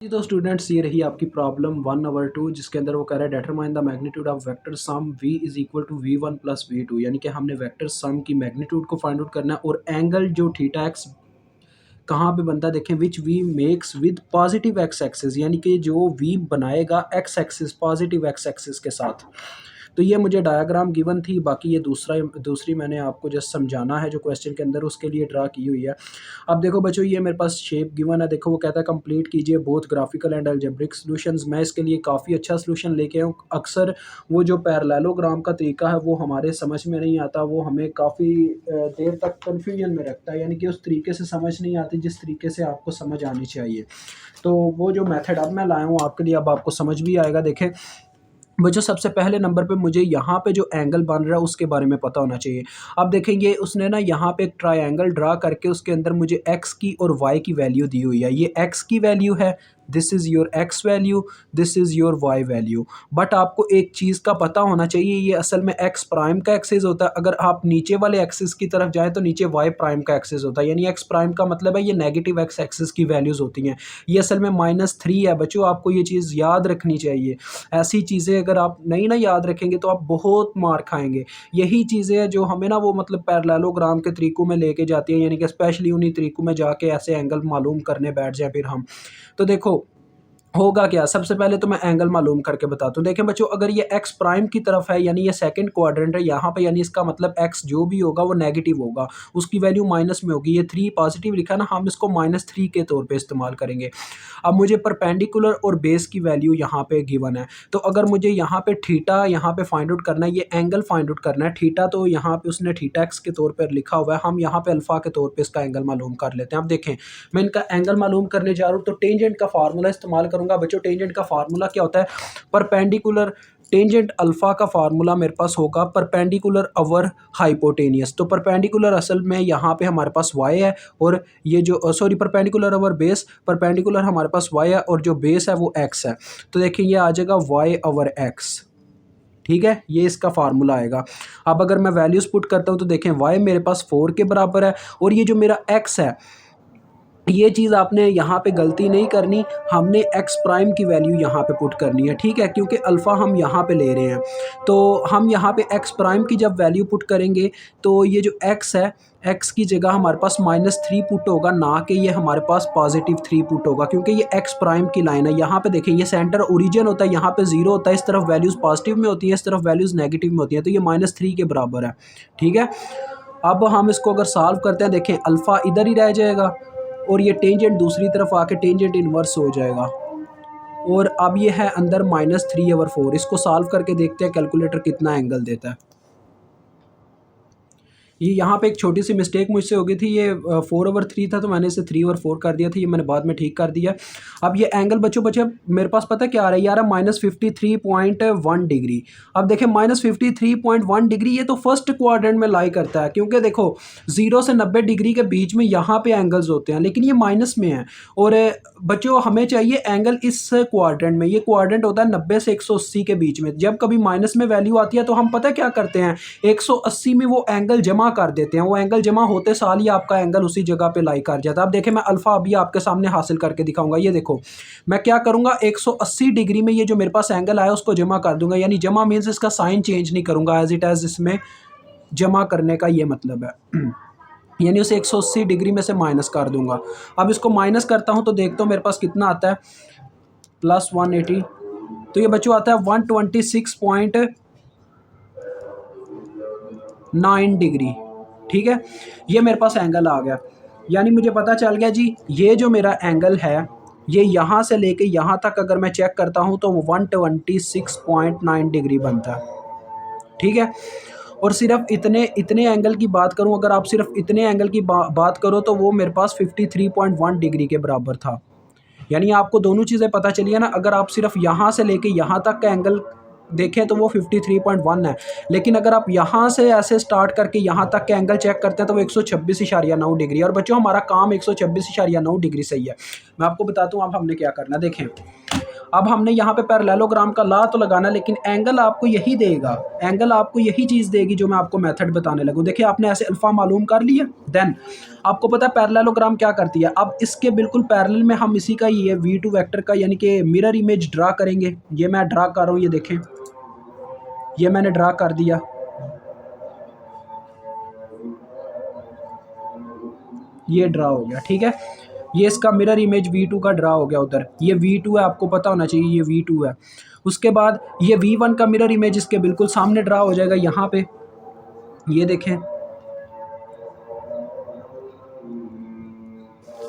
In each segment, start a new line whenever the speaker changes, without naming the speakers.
जी तो स्टूडेंट्स ये रही आपकी प्रॉब्लम 1/2 जिसके अंदर वो कह रहा है determine the magnitude of vector sum v is equal to v1 plus v2 यानी कि हमने वेक्टर सम की मैग्नीट्यूड को फाइंड आउट करना है और एंगल जो थीटा एक्स कहाँ पे बनता है देखें विच v makes with positive x axis यानी कि जो v बनाएगा x axis positive x axis के साथ। तो ये मुझे डायग्राम गिवन थी, बाकी ये दूसरी मैंने आपको जस्ट समझाना है जो क्वेश्चन के अंदर उसके लिए ड्रा की हुई है। अब देखो बच्चों ये मेरे पास शेप गिवन है, देखो वो कहता है कंप्लीट कीजिए both graphical and algebraic solutions. मैं इसके लिए काफ़ी अच्छा सॉल्यूशन लेके आऊँ। अक्सर वो जो पैरेललोग्राम का तरीका है वो हमारे समझ में नहीं आता, वो हमें काफ़ी देर तक कन्फ्यूजन में रखता है, यानी कि उस तरीके से समझ नहीं आती जिस तरीके से आपको समझ आनी चाहिए। तो वो जो मेथड अब मैं लाया हूँ आपके लिए, अब आपको समझ भी आएगा। देखें बच्चों सबसे पहले नंबर पे मुझे यहाँ पे जो एंगल बन रहा है उसके बारे में पता होना चाहिए। अब देखेंगे उसने ना यहाँ पे एक ट्रायंगल ड्रा करके उसके अंदर मुझे एक्स की और वाई की वैल्यू दी हुई है। ये एक्स की वैल्यू है, this is your x value, this is your y value. But आपको एक चीज़ का पता होना चाहिए, ये असल में एक्स प्राइम का एक्सिस होता है। अगर आप नीचे वाले एक्सिस की तरफ जाएँ तो नीचे वाई प्राइम का एक्सिस होता है, यानी एक्स प्राइम का मतलब है ये नेगेटिव एक्स एक्सिस की वैल्यूज़ होती हैं। ये असल में -3 है बच्चों, आपको ये चीज़ याद रखनी चाहिए। ऐसी चीज़ें अगर आप नहीं ना याद रखेंगे तो आप बहुत मार खाएँगे। यही चीज़ें हैं जो हमें ना वो मतलब पैरेललोग्राम के तरीकों में लेके जाती हैं, यानी कि स्पेशली उन्हीं तरीकों में जाके ऐसे एंगल मालूम करने बैठ जाएँ फिर हम। तो देखो होगा क्या, सबसे पहले तो मैं एंगल मालूम करके बताता हूँ। देखें बच्चों अगर ये एक्स प्राइम की तरफ है यानी ये सेकंड क्वाड्रेंट है यहाँ पे, यानी इसका मतलब एक्स जो भी होगा वो नेगेटिव होगा, उसकी वैल्यू माइनस में होगी। ये 3 पॉजिटिव लिखा है ना, हम इसको -3 के तौर पे इस्तेमाल करेंगे। अब मुझे परपेंडिकुलर और बेस की वैल्यू यहाँ पे गिवन है, तो अगर मुझे यहाँ पे थीटा यहाँ पे फाइंड आउट करना है, ये एंगल फाइंड आउट करना है। थीटा तो यहाँ पे उसने थीटा एक्स के तौर पर लिखा हुआ है, हम यहाँ पे अल्फा के तौर पर इसका एंगल मालूम कर लेते हैं। अब देखें मैं इनका एंगल मालूम करने जा रहा हूँ तो टेंजेंट का फार्मूला इस्तेमाल करूंगा। बच्चों टेंजेंट का फार्मूला क्या होता है, परपेंडिकुलर टेंजेंट अल्फा का फार्मूला मेरे पास होगा परपेंडिकुलर अवर हाइपोटेनियस। तो परपेंडिकुलर असल में यहाँ पे हमारे पास y है, और ये जो सॉरी परपेंडिकुलर अवर बेस, परपेंडिकुलर हमारे पास y है और जो बेस है वो x है। तो देखिए ये आ जाएगा y ओवर x, ठीक है, ये इसका फार्मूला आएगा। अब अगर मैं वैल्यूज पुट करता हूँ तो देखें y मेरे पास 4 के बराबर है, और ये जो मेरा x है ये चीज़ आपने यहाँ पे गलती नहीं करनी, हमने एक्स प्राइम की वैल्यू यहाँ पे पुट करनी है, ठीक है, क्योंकि अल्फ़ा हम यहाँ पे ले रहे हैं। तो हम यहाँ पे एक्स प्राइम की जब वैल्यू पुट करेंगे तो ये जो एक्स है, एक्स की जगह हमारे पास -3 पुट होगा, ना कि ये हमारे पास +3 पुट होगा, क्योंकि ये एक्स प्राइम की लाइन है। यहाँ पे देखें ये सेंटर ओरिजिन होता है, यहाँ पे 0 होता है, इस तरफ वैल्यूज़ पॉजिटिव में होती हैं, इस तरफ वैल्यूज़ नेगेटिव में होती हैं, तो ये -3 के बराबर है, ठीक है। अब हम इसको अगर सॉल्व करते हैं, देखें अल्फ़ा इधर ही रह जाएगा और ये टेंजेंट दूसरी तरफ आके टेंजेंट इन्वर्स हो जाएगा, और अब ये है अंदर -3/4। इसको सॉल्व करके देखते हैं कैलकुलेटर कितना एंगल देता है। ये यहाँ पे एक छोटी सी मिस्टेक मुझसे हो गई थी, ये 4/3 था तो मैंने इसे 3/4 कर दिया था, ये मैंने बाद में ठीक कर दिया। अब ये एंगल बच्चों मेरे पास पता क्या आ रहा है यार, -53.1 डिग्री। अब देखें -53.1 डिग्री ये तो फर्स्ट क्वाड्रेंट में लाई करता है, क्योंकि देखो 0 से 90 डिग्री के बीच में यहाँ पे एंगल्स होते हैं, लेकिन ये माइनस में है। और बच्चों हमें चाहिए एंगल इस क्वाड्रेंट में, ये क्वाड्रेंट होता है 90 से 180 के बीच में। जब कभी माइनस में वैल्यू आती है तो हम पता क्या करते हैं, 180 में वो एंगल जमा कर देते हैं, वो एंगल जमा होते साल ही आपका एंगल उसी जगह पे लाई कर जाता है। अब देखें मैं अल्फा अभी आपके सामने हासिल करके दिखाऊंगा। ये देखो मैं क्या करूंगा, 180 डिग्री में ये जो मेरे पास एंगल आया उसको जमा कर दूंगा, यानी जमा मीन्स इसका साइन चेंज नहीं करूंगा, एज इट एज इसमें जमा करने का ये मतलब है यानी उसे 180 डिग्री में से माइनस कर दूंगा। अब इसको माइनस करता हूं तो देखता हूं मेरे पास कितना आता है, +180, तो ये बच्चों आता है 126.9 डिग्री, ठीक है। ये मेरे पास एंगल आ गया, यानी मुझे पता चल गया जी ये जो मेरा एंगल है ये यहाँ से लेके यहाँ तक अगर मैं चेक करता हूँ तो 126.9 डिग्री बनता है, ठीक है। और सिर्फ इतने एंगल की बात करूँ, अगर आप सिर्फ इतने एंगल की बात करो तो वो मेरे पास 53.1 डिग्री के बराबर था। यानी आपको दोनों चीज़ें पता चली है ना, अगर आप सिर्फ यहाँ से लेके यहाँ तक का एंगल देखें तो वो 53.1 है, लेकिन अगर आप यहाँ से ऐसे स्टार्ट करके यहाँ तक के एंगल चेक करते हैं तो वो 126.9 डिग्री। और बच्चों हमारा काम 126.9 डिग्री सही है। मैं आपको बताता हूँ अब हमने क्या करना है। देखें अब हमने यहाँ पे पैरेललोग्राम का लॉ तो लगाना, लेकिन एंगल आपको यही देगा, एंगल आपको यही चीज़ देगी जो मैं आपको मेथड बताने लगूँ। देखिए आपने ऐसे अल्फ़ा मालूम कर लिया, देन आपको पता है पैरेललोग्राम क्या करती है। अब इसके बिल्कुल पैरेलल में हम इसी का ये V2 वेक्टर का यानी कि मिरर इमेज ड्रा करेंगे। ये मैं ड्रा कर रहा हूँ, ये देखें, ये मैंने ड्रा कर दिया। ये ड्रा हो गया, ठीक है। ये इसका मिरर इमेज V2 का ड्रा हो गया उधर। ये V2 है, आपको पता होना चाहिए ये V2 है। उसके बाद ये V1 का मिरर इमेज इसके बिल्कुल सामने ड्रा हो जाएगा यहाँ पे। ये देखें,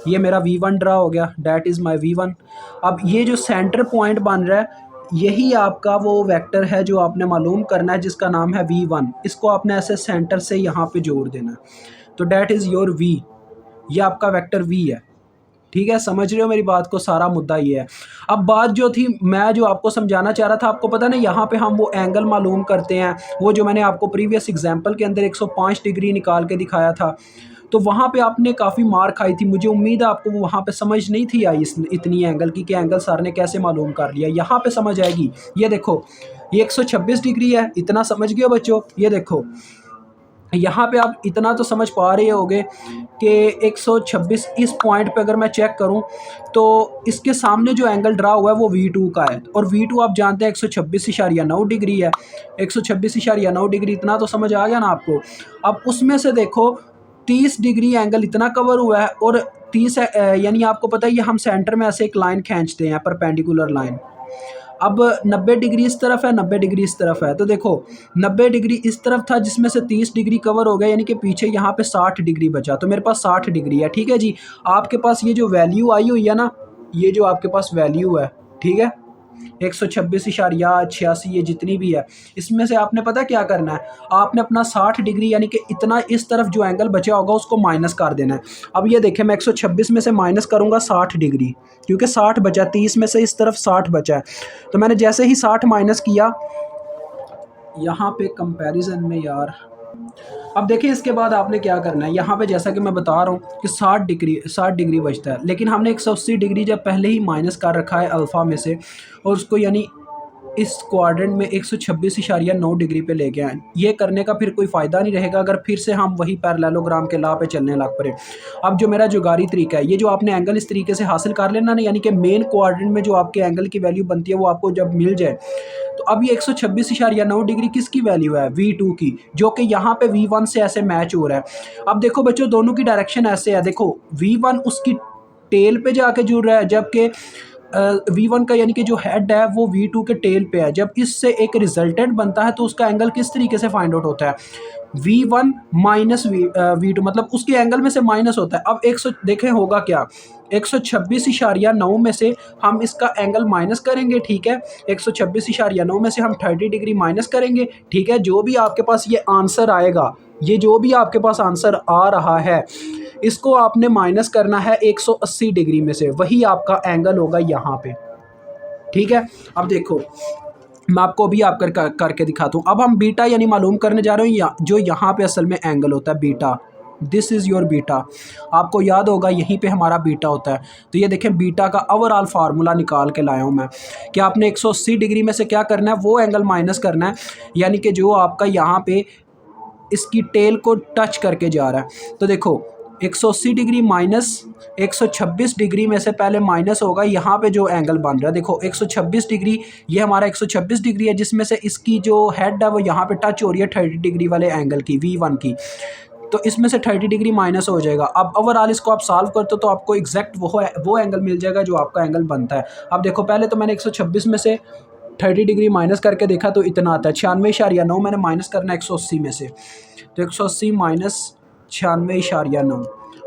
ये मेरा V1 ड्रा हो गया, डैट इज़ माई V1। अब ये जो सेंटर पॉइंट बन रहा है, यही आपका वो वेक्टर है जो आपने मालूम करना है, जिसका नाम है V1। इसको आपने ऐसे सेंटर से यहाँ पे जोड़ देना है। तो डैट इज़ योर V, ये आपका वेक्टर V है। ठीक है, समझ रहे हो मेरी बात को, सारा मुद्दा ये है। अब बात जो थी, मैं जो आपको समझाना चाह रहा था, आपको पता ना यहाँ पे हम वो एंगल मालूम करते हैं, वो जो मैंने आपको प्रीवियस एग्जांपल के अंदर 105 डिग्री निकाल के दिखाया था, तो वहाँ पे आपने काफ़ी मार खाई थी। मुझे उम्मीद है आपको वहाँ पे समझ नहीं थी आई इतनी एंगल की कि एंगल सर ने कैसे मालूम कर लिया। यहाँ पे समझ आएगी। ये देखो, ये 126 डिग्री है, इतना समझ गए बच्चों। ये देखो यहाँ पे आप इतना तो समझ पा रहे होगे कि 126 इस पॉइंट पे अगर मैं चेक करूँ तो इसके सामने जो एंगल ड्रा हुआ है वो V2 का है, और V2 आप जानते हैं 126.9 डिग्री है। 126.9 डिग्री, इतना तो समझ आ गया ना आपको। अब उसमें से देखो 30 डिग्री एंगल इतना कवर हुआ है, और 30 यानी आपको पता है ये हम सेंटर में ऐसे एक लाइन खींचते हैं, परपेंडिकुलर लाइन। अब 90 डिग्री इस तरफ है, 90 डिग्री इस तरफ है, तो देखो 90 डिग्री इस तरफ था जिसमें से 30 डिग्री कवर हो गया, यानी कि पीछे यहाँ पे 60 डिग्री बचा, तो मेरे पास 60 डिग्री है। ठीक है जी, आपके पास ये जो वैल्यू आई हुई है ना, ये जो आपके पास वैल्यू है, ठीक है, 126.86 ये जितनी भी है, इसमें से आपने पता क्या करना है, आपने अपना 60 डिग्री यानी कि इतना इस तरफ जो एंगल बचा होगा उसको माइनस कर देना है। अब ये देखें, मैं 126 में से माइनस करूंगा 60 डिग्री, क्योंकि 60 बचा, 30 में से इस तरफ 60 बचा है। तो मैंने जैसे ही 60 माइनस किया यहाँ पे कंपैरिजन में यार, अब देखिए इसके बाद आपने क्या करना है, यहाँ पे जैसा कि मैं बता रहा हूँ कि 60 डिग्री बचता है, लेकिन हमने 180 डिग्री जब पहले ही माइनस कर रखा है अल्फ़ा में से, और उसको यानी इस क्वाड्रेंट में 126.9 डिग्री पे लेके आए। ये करने का फिर कोई फ़ायदा नहीं रहेगा अगर फिर से हम वही पैरेललोग्राम के लॉ पे चलने लग पड़े। अब जो मेरा जुगारी तरीका है, ये जो आपने एंगल इस तरीके से हासिल कर लेना ना, यानी कि मेन क्वाड्रेंट में जो आपके एंगल की वैल्यू बनती है वो आपको जब मिल जाए, तो अब ये 126.9 डिग्री किसकी वैल्यू है, V2 की, जो कि यहाँ पे V1 से ऐसे मैच हो रहा है। अब देखो बच्चों, दोनों की डायरेक्शन ऐसे है, देखो V1 उसकी टेल पे जाके जुड़ रहा है, जबकि V1 का यानी कि जो हेड है वो V2 के टेल पे है। जब इससे एक रिजल्टेंट बनता है तो उसका एंगल किस तरीके से फाइंड आउट होता है, V1 माइनस V2, मतलब उसके एंगल में से माइनस होता है। अब 100 देखें होगा क्या, 126.9 में से हम इसका एंगल माइनस करेंगे, ठीक है, 126.9 में से हम 30 डिग्री माइनस करेंगे, ठीक है। जो भी आपके पास ये आंसर आएगा, ये जो भी आपके पास आंसर आ रहा है, इसको आपने माइनस करना है 180 डिग्री में से, वही आपका एंगल होगा यहाँ पे, ठीक है। अब देखो मैं आपको अभी आप करके दिखाता हूँ। अब हम बीटा यानी मालूम करने जा रहे हैं जो यहाँ पे असल में एंगल होता है beta, this is your beta. आपको याद होगा यहीं पे हमारा बीटा होता है। तो ये देखें, बीटा का ओवरऑल फार्मूला निकाल के लाया हूँ मैं कि आपने 180 डिग्री में से क्या करना है, वो एंगल माइनस करना है, यानी कि जो आपका यहाँ पे इसकी टेल को टच करके जा रहा है। तो देखो 180 डिग्री माइनस 126 डिग्री में से पहले माइनस होगा, यहाँ पे जो एंगल बन रहा है देखो 126 डिग्री, ये हमारा 126 डिग्री है, जिसमें से इसकी जो हेड है वो यहाँ पे टच हो रही है 30 डिग्री वाले एंगल की, V1 की, तो इसमें से 30 डिग्री माइनस हो जाएगा। अब ओवरऑल इसको आप सॉल्व करते हो तो आपको एग्जैक्ट वो एंगल मिल जाएगा जो आपका एंगल बनता है। अब देखो पहले तो मैंने 126 में से 30 डिग्री माइनस करके देखा तो इतना आता है 96.9, मैंने माइनस करना है 180 में से, तो 180 माइनस 96.9,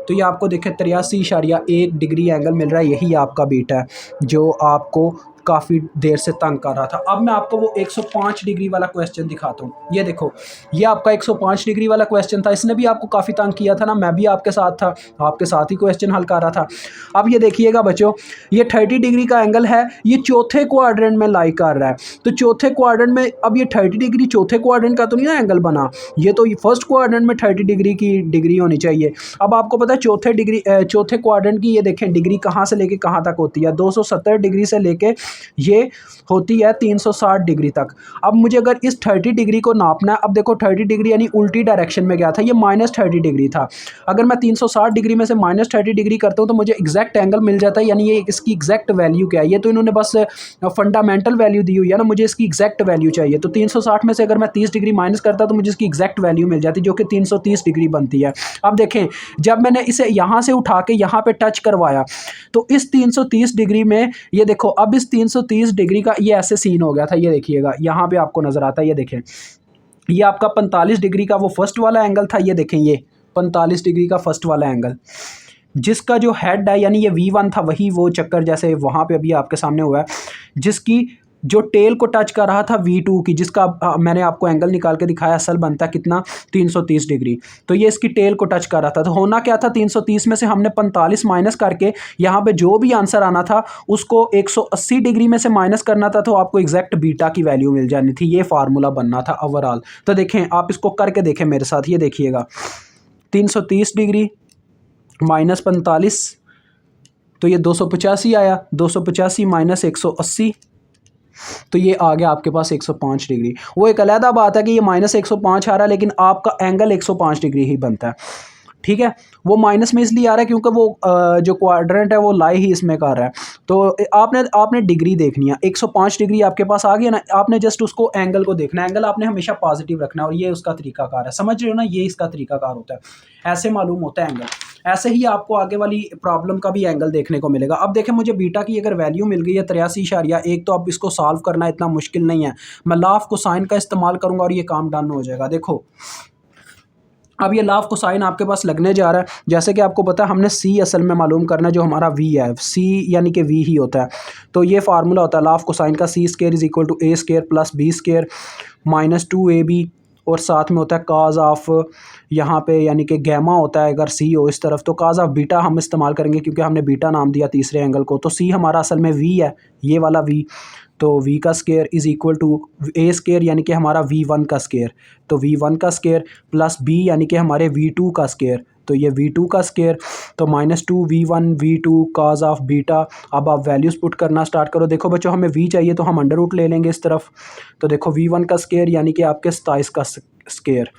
तो ये आपको देखें 83.1 डिग्री एंगल मिल रहा है। यही आपका बीटा है जो आपको काफ़ी देर से तंग कर रहा था। अब मैं आपको वो 105 डिग्री वाला क्वेश्चन दिखाता हूँ। ये देखो, ये आपका 105 डिग्री वाला क्वेश्चन था, इसने भी आपको काफ़ी तंग किया था ना, मैं भी आपके साथ था, आपके साथ ही क्वेश्चन हल कर रहा था। अब ये देखिएगा बच्चों, ये 30 डिग्री का एंगल है, ये चौथे क्वाड्रेंट में लाई कर रहा है, तो चौथे क्वाड्रेंट में अब ये 30 डिग्री चौथे क्वाड्रेंट का तो नहीं ना एंगल बना, ये तो फर्स्ट क्वाड्रेंट में 30 डिग्री की डिग्री होनी चाहिए। अब आपको पता है चौथे क्वाड्रेंट की ये देखें डिग्री कहाँ से लेके कहाँ तक होती है, 270 डिग्री से लेके ये होती है 360 डिग्री तक। अब मुझे अगर इस 30 डिग्री को नापना है, अब देखो 30 डिग्री यानी उल्टी डायरेक्शन में गया था, ये -30 डिग्री था। अगर मैं 360 डिग्री में से -30 डिग्री करता हूँ तो मुझे एग्जैक्ट एंगल मिल जाता है, यानी ये इसकी एग्जैक्ट वैल्यू क्या है। ये तो इन्होंने बस फंडामेंटल वैल्यू दी हुई है ना, मुझे इसकी एग्जैक्ट वैल्यू चाहिए। तो 360 में से अगर मैं 30 डिग्री माइनस करता तो मुझे इसकी एग्जैक्ट वैल्यू मिल जाती, जो कि 330 डिग्री बनती है। अब देखें, जब मैंने इसे यहाँ से उठा के यहाँ पे टच करवाया तो इस 330 डिग्री में ये देखो, अब इस 330 डिग्री का ये ऐसे सीन हो गया था। ये देखिएगा, यहाँ पे आपको नजर आता है, ये देखें, ये आपका 45 डिग्री का वो फर्स्ट वाला एंगल था। ये देखें, ये 45 डिग्री का फर्स्ट वाला एंगल, जिसका जो हेड है यानी ये V1 था, वही वो चक्कर जैसे वहाँ पे अभी आपके सामने हुआ है, जिसकी जो टेल को टच कर रहा था V2 की, जिसका मैंने आपको एंगल निकाल के दिखाया, असल बनता है कितना, 330 डिग्री। तो ये इसकी टेल को टच कर रहा था। तो होना क्या था, 330 में से हमने 45 माइनस करके यहाँ पे जो भी आंसर आना था उसको 180 डिग्री में से माइनस करना था, तो आपको एग्जैक्ट बीटा की वैल्यू मिल जानी थी। ये फार्मूला बनना था ओवरऑल। तो देखें, आप इसको करके देखें मेरे साथ, ये देखिएगा, 330 डिग्री माइनस 45, तो ये 285 आया, 285 माइनस 180, तो ये आ गया आपके पास 105 डिग्री। वो एक अलहदा बात है कि ये -105 आ रहा है, लेकिन आपका एंगल 105 डिग्री ही बनता है, ठीक है। वो माइनस में इसलिए आ रहा है क्योंकि वो जो क्वाड्रेंट है वो लाई ही इसमें कर रहा है। तो आपने डिग्री देखनी है, 105 डिग्री आपके पास आ गया ना, आपने जस्ट उसको एंगल को देखना है। एंगल आपने हमेशा पॉजिटिव रखना है, और ये उसका तरीकाकार है, समझ रहे हो ना, ये इसका तरीकाकार होता है, ऐसे मालूम होता है एंगल। ऐसे ही आपको आगे वाली प्रॉब्लम का भी एंगल देखने को मिलेगा। अब देखें, मुझे बीटा की अगर वैल्यू मिल गई है 83.1, तो अब इसको सॉल्व करना इतना मुश्किल नहीं है। मैं लॉ ऑफ कोसाइन का इस्तेमाल करूंगा और ये काम डन हो जाएगा। देखो, अब ये लॉ ऑफ कोसाइन आपके पास लगने जा रहा है। जैसे कि आपको पता है, हमने सी असल में मालूम करना है, जो हमारा वी है, सी यानी कि वी ही होता है। तो ये फार्मूला होता है लॉ ऑफ कोसाइन का, c square is equal to a square plus b square minus 2ab, और साथ में होता है काज ऑफ, यहाँ पे यानी कि गैमा होता है अगर सी हो इस तरफ, तो काज ऑफ बीटा हम इस्तेमाल करेंगे क्योंकि हमने बीटा नाम दिया तीसरे एंगल को। तो सी हमारा असल में वी है, ये वाला वी, तो v का square is equal to a square यानी कि हमारा v1 का स्क्वायर, तो v1 का स्क्वायर प्लस b यानी कि हमारे v2 का स्क्वायर, तो ये v2 का स्क्वायर, तो -2v1 v2 cause of beta. अब आप वैल्यूज़ पुट करना स्टार्ट करो। देखो बच्चों, हमें v चाहिए तो हम अंडर रूट ले लेंगे इस तरफ, तो देखो v1 का स्क्वायर यानी कि आपके 27 का स्क्वायर।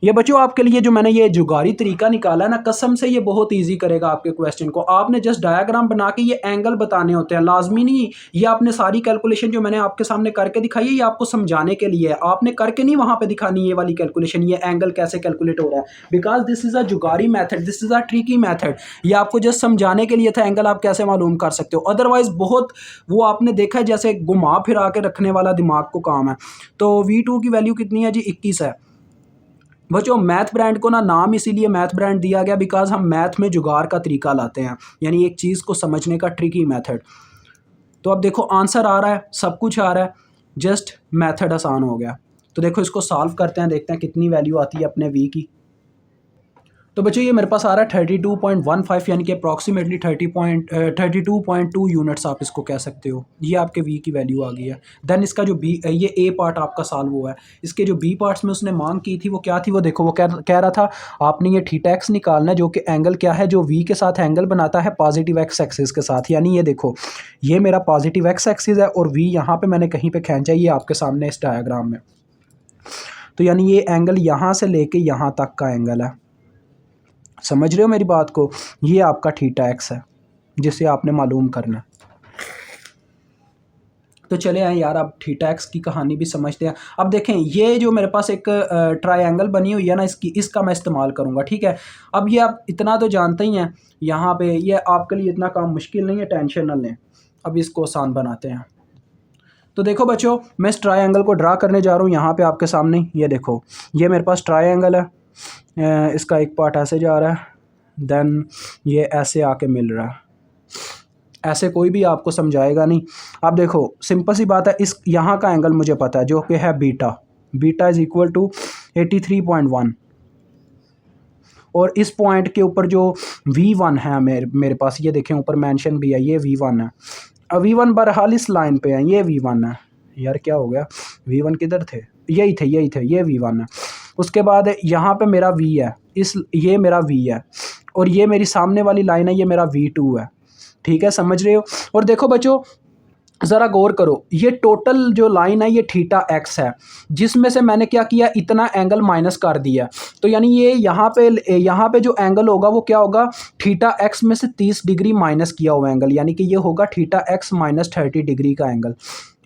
ये बच्चों आपके लिए जो मैंने ये जुगाड़ी तरीका निकाला है ना, कसम से ये बहुत इजी करेगा आपके क्वेश्चन को। आपने जस्ट डायग्राम बना के ये एंगल बताने होते हैं, लाजमी नहीं ये आपने सारी कैलकुलेशन जो मैंने आपके सामने करके दिखाई है, ये आपको समझाने के लिए है। आपने करके नहीं वहां पे दिखानी ये वाली कैलकुलेशन, ये एंगल कैसे कैलकुलेट हो रहा है, बिकॉज दिस इज अ जुगाड़ी method, this is a tricky method. ये आपको जस्ट समझाने के लिए था एंगल आप कैसे मालूम कर सकते हो। अदरवाइज बहुत वो आपने देखा है जैसे घुमा फिरा के रखने वाला दिमाग को काम है। तो V2 की वैल्यू कितनी है जी, 21 है। बच्चों, मैथ ब्रांड को ना नाम इसीलिए मैथ ब्रांड दिया गया बिकॉज हम मैथ में जुगाड़ का तरीका लाते हैं, यानी एक चीज़ को समझने का ट्रिकी मेथड। तो अब देखो आंसर आ रहा है, सब कुछ आ रहा है, जस्ट मेथड आसान हो गया। तो देखो इसको सॉल्व करते हैं, देखते हैं कितनी वैल्यू आती है अपने वी की। तो बच्चों ये मेरे पास आ रहा है 32.15 यानी कि अप्रॉक्सीमेटली 32.2 यूनिट्स आप इसको कह सकते हो। ये आपके वी की वैल्यू आ गई है। देन इसका जो बी, ये ए पार्ट आपका सॉल्व हुआ है। इसके जो बी पार्ट्स में उसने मांग की थी वो क्या थी, वो देखो, वो कह रहा था आपने ये थीटा एक्स निकालना है, जो कि एंगल क्या है, जो वी के साथ एंगल बनाता है पॉजिटिव एक्स एक्सिस के साथ। यानी ये देखो, ये मेरा पॉजिटिव एक्स एक्सिस है और वी यहाँ पे मैंने कहीं पे खींचा, ये आपके सामने इस डायग्राम में। तो यानी ये एंगल यहाँ से लेके यहाँ तक का एंगल है, समझ रहे हो मेरी बात को। ये आपका थीटा एक्स है जिसे आपने मालूम करना है। तो चले आए यार, अब थीटा एक्स की कहानी भी समझते हैं। अब देखें, ये जो मेरे पास एक ट्रायंगल बनी हुई है ना, इसका मैं इस्तेमाल करूँगा, ठीक है। अब ये आप इतना तो जानते ही हैं, यहाँ पे ये आपके लिए इतना काम मुश्किल नहीं है, टेंशन न लें। अब इसको आसान बनाते हैं। तो देखो बच्चों, मैं इस ट्रायंगल को ड्रा करने जा रहा हूँ यहाँ पे आपके सामने। ये देखो, ये मेरे पास ट्रायंगल है, इसका एक पार्ट ऐसे जा रहा है, देन ये ऐसे आके मिल रहा है। ऐसे कोई भी आपको समझाएगा नहीं। अब देखो सिंपल सी बात है, इस यहाँ का एंगल मुझे पता है जो कि है beta, beta is equal to 83.1, और इस पॉइंट के ऊपर जो V1 है मेरे पास, ये देखें ऊपर मेंशन भी है, ये V1 है। अब V1 बहरहाल इस लाइन पे है, ये V1 है। यार क्या हो गया, V1 किधर थे, यही थे, ये V1 है। उसके बाद यहाँ पे मेरा V है, ये मेरा V है, और ये मेरी सामने वाली लाइन है, ये मेरा V2 है, ठीक है, समझ रहे हो। और देखो बच्चों, ज़रा गौर करो, ये टोटल जो लाइन है ये थीटा एक्स है, जिसमें से मैंने क्या किया, इतना एंगल माइनस कर दिया। तो यानी ये यहाँ पे जो एंगल होगा वो क्या होगा, थीटा एक्स में से 30 डिग्री माइनस किया हुआ एंगल, यानी कि ये होगा थीटा एक्स माइनस 30 डिग्री का एंगल।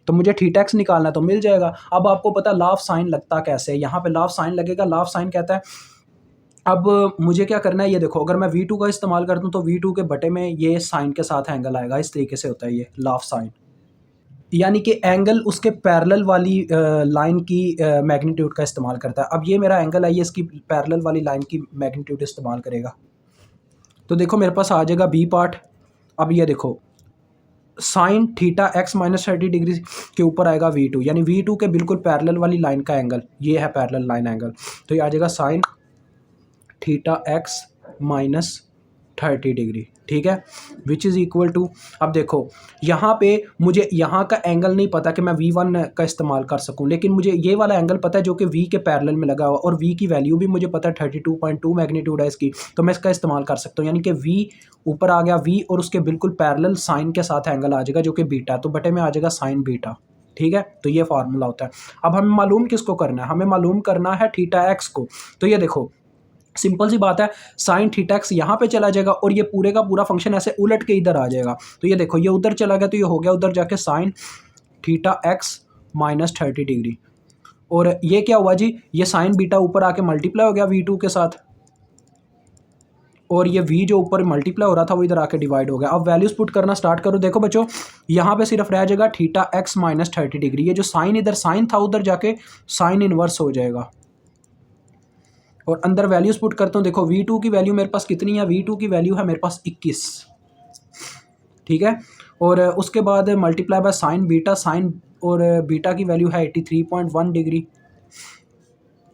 तो मुझे थीटा एक्स निकालना है तो मिल जाएगा। अब आपको पता लॉ ऑफ साइन लगता कैसे है, यहाँ पे लॉ ऑफ साइन लगेगा। लॉ ऑफ साइन कहता है, अब मुझे क्या करना है, ये देखो, अगर मैं V2 का इस्तेमाल करता हूँ तो V2 के बटे में ये साइन के साथ एंगल आएगा। इस तरीके से होता है ये लॉ ऑफ साइन, यानी कि एंगल उसके पैरेलल वाली लाइन की मैग्नीट्यूड का इस्तेमाल करता है। अब ये मेरा एंगल है, ये इसकी पैरेलल वाली लाइन की मैग्नीट्यूड इस्तेमाल करेगा। तो देखो मेरे पास आ जाएगा बी पार्ट। अब ये देखो, sine theta x minus 30 degree के ऊपर आएगा V2, यानी V2 के बिल्कुल पैरेलल वाली लाइन का एंगल ये है, पैरेलल लाइन एंगल। तो ये आ जाएगा sine theta x minus 30 degree, ठीक है, विच इज़ इक्वल टू, अब देखो यहाँ पे मुझे यहाँ का एंगल नहीं पता कि मैं V1 का इस्तेमाल कर सकूँ, लेकिन मुझे ये वाला एंगल पता है जो कि V के पैरेलल में लगा हुआ, और V की वैल्यू भी मुझे पता है 32.2 मैग्नीट्यूड है इसकी, तो मैं इसका इस्तेमाल कर सकता हूँ। यानी कि V ऊपर आ गया, V और उसके बिल्कुल पैरेलल साइन के साथ एंगल आ जाएगा जो कि बीटा, तो बटे में आ जाएगा साइन बीटा, ठीक है। तो ये फार्मूला होता है। अब हमें मालूम किसको करना है, हमें मालूम करना है थीटा एक्स को। तो ये देखो सिंपल सी बात है, साइन थीटा एक्स यहाँ पे चला जाएगा और ये पूरे का पूरा फंक्शन ऐसे उलट के इधर आ जाएगा। तो ये देखो, ये उधर चला गया तो ये हो गया उधर जाके sine theta x minus 30 degree, और ये क्या हुआ जी, ये साइन बीटा ऊपर आके मल्टीप्लाई हो गया V2 के साथ, और ये V जो ऊपर मल्टीप्लाई हो रहा था वो इधर आके डिवाइड हो गया। अब वैल्यूज पुट करना स्टार्ट करो। देखो बच्चों, यहाँ पे सिर्फ रह जाएगा थीटा एक्स माइनस 30 डिग्री, ये जो साइन इधर साइन था उधर जाके साइन इनवर्स हो जाएगा, और अंदर वैल्यूज पुट करता हूँ। देखो V2 की वैल्यू मेरे पास कितनी है, V2 की वैल्यू है मेरे पास 21, ठीक है, और उसके बाद multiply by sine beta, sine और बीटा की वैल्यू है 83.1 डिग्री,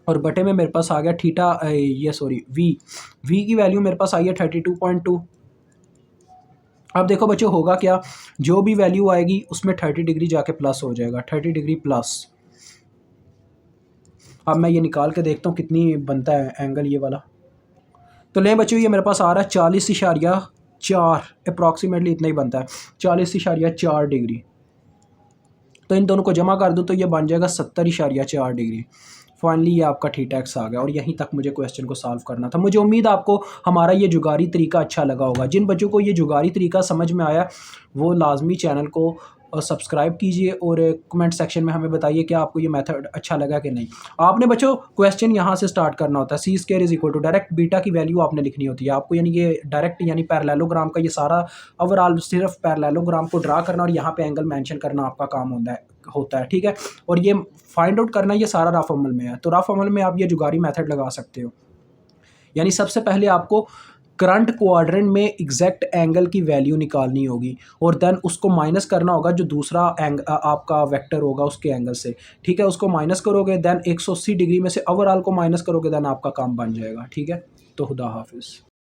और बटे में मेरे पास आ गया थीटा ये सॉरी V की वैल्यू मेरे पास आई है 32.2। अब देखो बच्चों होगा क्या, जो भी वैल्यू आएगी उसमें 30 डिग्री जाके प्लस हो जाएगा, 30 डिग्री प्लस। अब मैं ये निकाल के देखता हूँ कितनी बनता है एंगल ये वाला। तो लें बच्चों, ये मेरे पास आ रहा है 40.4, अप्रॉक्सीमेटली इतना ही बनता है, 40.4 डिग्री। तो इन दोनों को जमा कर दूँ तो ये बन जाएगा 70.4 डिग्री। फाइनली ये आपका थीटा एक्स आ गया, और यहीं तक मुझे क्वेश्चन को सॉल्व करना था। मुझे उम्मीद आपको हमारा ये जुगारी तरीका अच्छा लगा होगा। जिन बच्चों को ये जुगारी तरीका समझ में आया वो लाजमी चैनल को सब्सक्राइब कीजिए, और कमेंट सेक्शन में हमें बताइए कि आपको ये मेथड अच्छा लगा कि नहीं। आपने बच्चों क्वेश्चन यहाँ से स्टार्ट करना होता है, c square is equal to direct beta की वैल्यू आपने लिखनी होती है आपको, यानी ये डायरेक्ट यानी पैरेललोग्राम का ये सारा ओवरऑल सिर्फ पैरेललोग्राम को ड्रा करना और यहाँ पे एंगल मेंशन करना आपका काम होता है, ठीक है। और ये फाइंड आउट करना ये सारा रफ अमल में है। तो रफ अमल में आप ये जुगारी मेथड लगा सकते हो, यानी सबसे पहले आपको करंट क्वाड्रेंट में एग्जैक्ट एंगल की वैल्यू निकालनी होगी, और देन उसको माइनस करना होगा जो दूसरा आपका वेक्टर होगा उसके एंगल से, ठीक है। उसको माइनस करोगे, देन 180 डिग्री में से ओवरऑल को माइनस करोगे, देन आपका काम बन जाएगा, ठीक है। तो खुदा हाफिज़।